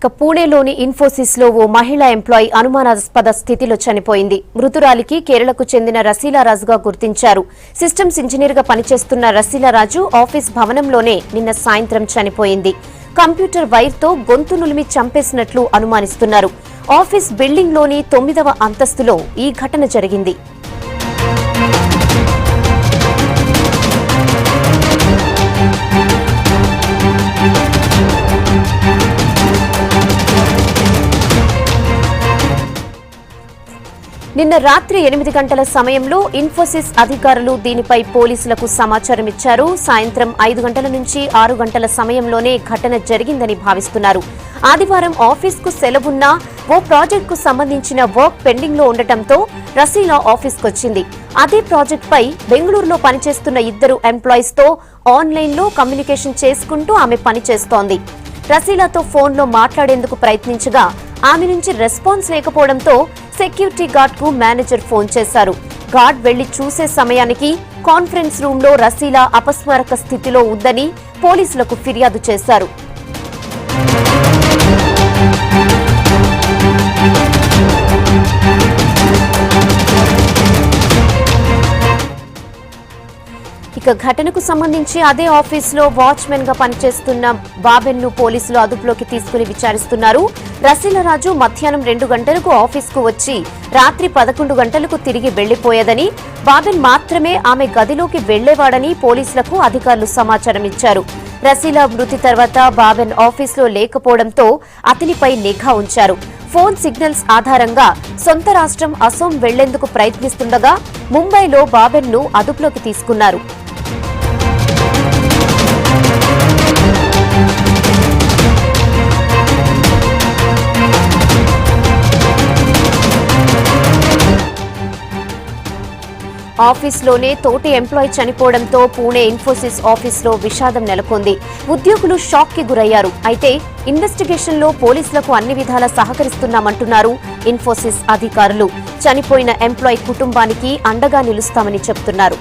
ఇక పూణేలోని ఇన్ఫోసిస్ లో ఓ మహిళా ఎంప్లాయీ అనుమానాస్పద స్థితిలో చనిపోయింది. మృతురాలికి కేరళకు చెందిన రసీలారాజుగా గుర్తించారు. సిస్టమ్స్ ఇంజనీర్ గా పనిచేస్తున్న రసీలారాజు ఆఫీస్ భవనంలోనే నిన్న సాయంత్రం చనిపోయింది. కంప్యూటర్ వైర్తో గొంతు నులిమి చంపేసినట్లు అనుమానిస్తున్నారు. ఆఫీస్ బిల్డింగ్ లోని 9వ అంతస్తులో ఈ ఘటన జరిగింది. నిన్న రాత్రి 8 గంటల సమయంలో ఇన్ఫోసిస్ అధికారులు దీనిపై పోలీసులకు సమాచారం ఇచ్చారు. సాయంత్రం 5 గంటల నుంచి 6 గంటల సమయంలోనే ఘటన జరిగిందని భావిస్తున్నారు. ఆదివారం ఆఫీస్కు సెలవున్నా ఓ ప్రాజెక్టుకు సంబంధించిన వర్క్ పెండింగ్ లో ఉండటంతో రసీలా ఆఫీస్కొచ్చింది. అదే ప్రాజెక్టుపై బెంగళూరులో పనిచేస్తున్న 2 ఎంప్లాయీస్ తో ఆన్లైన్ లో కమ్యూనికేషన్ చేసుకుంటూ ఆమె పనిచేస్తోంది. రసీలాతో ఫోన్లో మాట్లాడేందుకు ప్రయత్నించగా ఆమె నుంచి రెస్పాన్స్ లేకపోవడంతో సెక్యూరిటీ గార్డ్ కు మేనేజర్ ఫోన్ చేశారు. గార్డ్ వెళ్లి చూసే సమయానికి కాన్ఫరెన్స్ రూమ్ లో రసీలా అపస్మారక స్థితిలో ఉందని పోలీసులకు ఫిర్యాదు చేశారు. ఇక ఘటనకు సంబంధించి అదే ఆఫీసులో వాచ్మెన్ గా పనిచేస్తున్న బాబెన్ ను పోలీసులు అదుపులోకి తీసుకుని విచారిస్తున్నారు. రసీలారాజు మధ్యాహ్నం 2 గంటలకు ఆఫీస్కు వచ్చి రాత్రి 11 గంటలకు తిరిగి వెళ్లిపోయేదని, బాబెన్ మాత్రమే ఆమె గదిలోకి వెళ్లేవాడని పోలీసులకు అధికారులు సమాచారం ఇచ్చారు. రసీలా మృతి తర్వాత బాబెన్ ఆఫీసులో లేకపోవడంతో అతనిపై నిఘా ఉంచారు. ఫోన్ సిగ్నల్స్ ఆధారంగా సొంత రాష్ట్రం అసోం వెళ్లేందుకు ప్రయత్నిస్తుండగా ముంబైలో బాబెన్ ను అదుపులోకి తీసుకున్నారు. ఆఫీస్లోనే తోటి ఎంప్లాయీ చనిపోవడంతో పూణే ఇన్ఫోసిస్ ఆఫీస్లో విషాదం నెలకొంది. ఉద్యోగులు షాక్ కి గురయ్యారు. అయితే ఇన్వెస్టిగేషన్లో పోలీసులకు అన్ని విధాలా సహకరిస్తున్నామంటున్నారు ఇన్ఫోసిస్ అధికారులు. చనిపోయిన ఎంప్లాయీ కుటుంబానికి అండగా నిలుస్తామని చెబుతున్నారు.